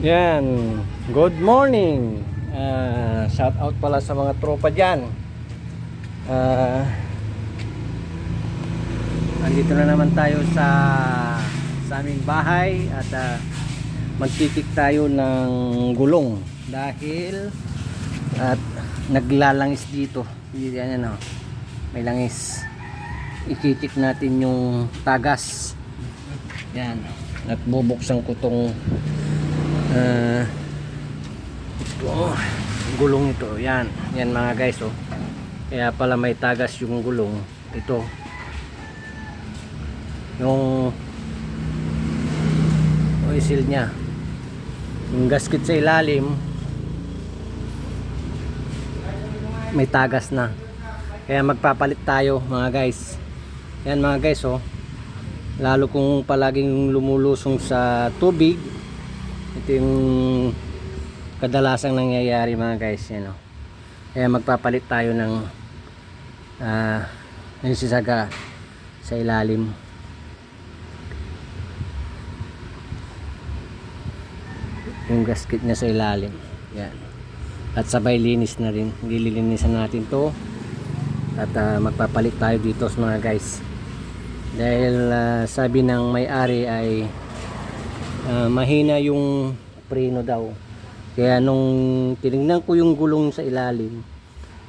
Yan, good morning. Shout out pala sa mga tropa dyan. Andito na naman tayo sa aming bahay at magtitik tayo ng gulong dahil at naglalangis dito. Yan, ano, may langis. Ititik natin yung tagas. Yan, at bubuksan ko tong ito, gulong ito. Yan mga guys, oh. Kaya pala may tagas yung gulong. Ito yung oil nya, yung gasket sa ilalim may tagas na, kaya magpapalit tayo mga guys. Yan mga guys, oh, lalo kung palaging lumulusong sa tubig. Ito yung kadalasang nangyayari mga guys, yan, oh. Kaya magpapalit tayo ng nagsisaga sa ilalim. Yung gasket niya sa ilalim. Yan. At sabay linis na rin. Lilinisan natin to. At magpapalit tayo dito mga guys. Dahil sabi ng may-ari ay mahina yung preno daw. Kaya nung tinignan ko yung gulong sa ilalim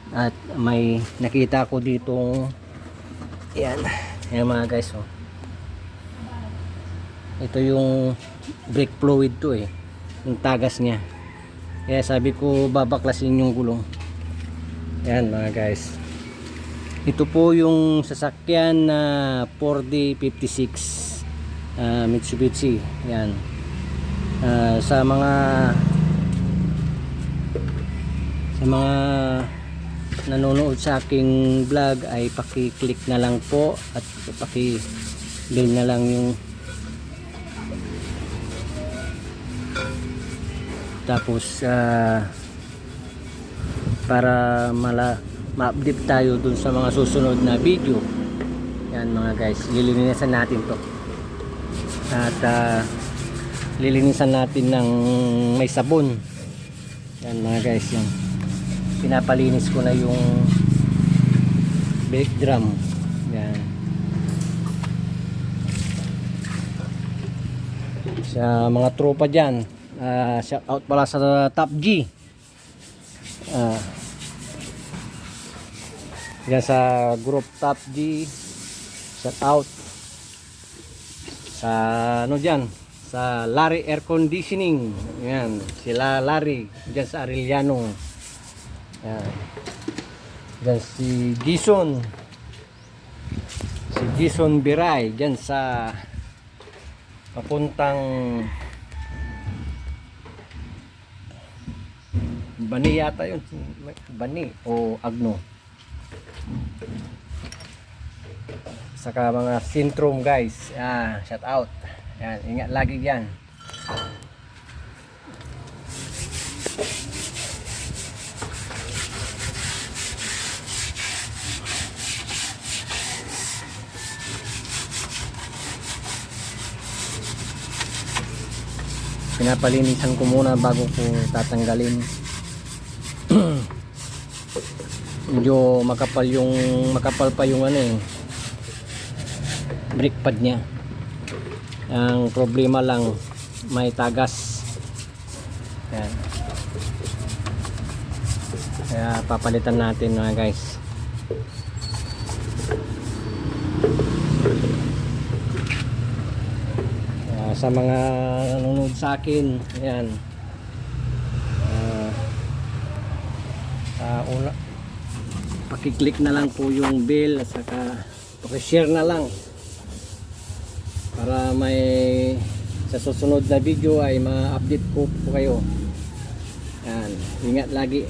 at may nakita ko dito, yan mga guys, oh. Ito yung brake fluid to, eh, yung tagas niya. Kaya sabi ko babaklasin yung gulong. Yan mga guys, ito po yung sasakyan na 4D56 Mitsubishi. Yan. Sa mga nanonood sa aking vlog ay paki-click na lang po at paki-bell na lang yung tapos para ma-update tayo dun sa mga susunod na video. Yan mga guys, lilinisan natin to at lilinisan natin ng may sabon. Yan mga guys, yan, pinapalinis ko na yung brake drum. Yan, sa mga tropa dyan, shout out pala sa Top G. Yan sa group Top G, shout out sa ano dyan, sa Larry Air Conditioning. Yan, sila Larry dyan sa Arellano. Yan, dyan si Jason Biray dyan sa papuntang Bani yata yun, Bani o Agno. Saka mga Sintrom guys, shout out. Yan, ingat lagi yan. Pinapalinisan ko muna bago ko tatanggalin. Medyo makapal pa yung ano, eh, brake pad niya. Ang problema lang may tagas. Yan. Kaya papalitan natin mga guys. Sa mga nanonood sa akin, yan, una, paki-click na lang po yung bell at saka paki-share na lang para may sa susunod na video ay ma-update po kayo. Yan, ingat lagi.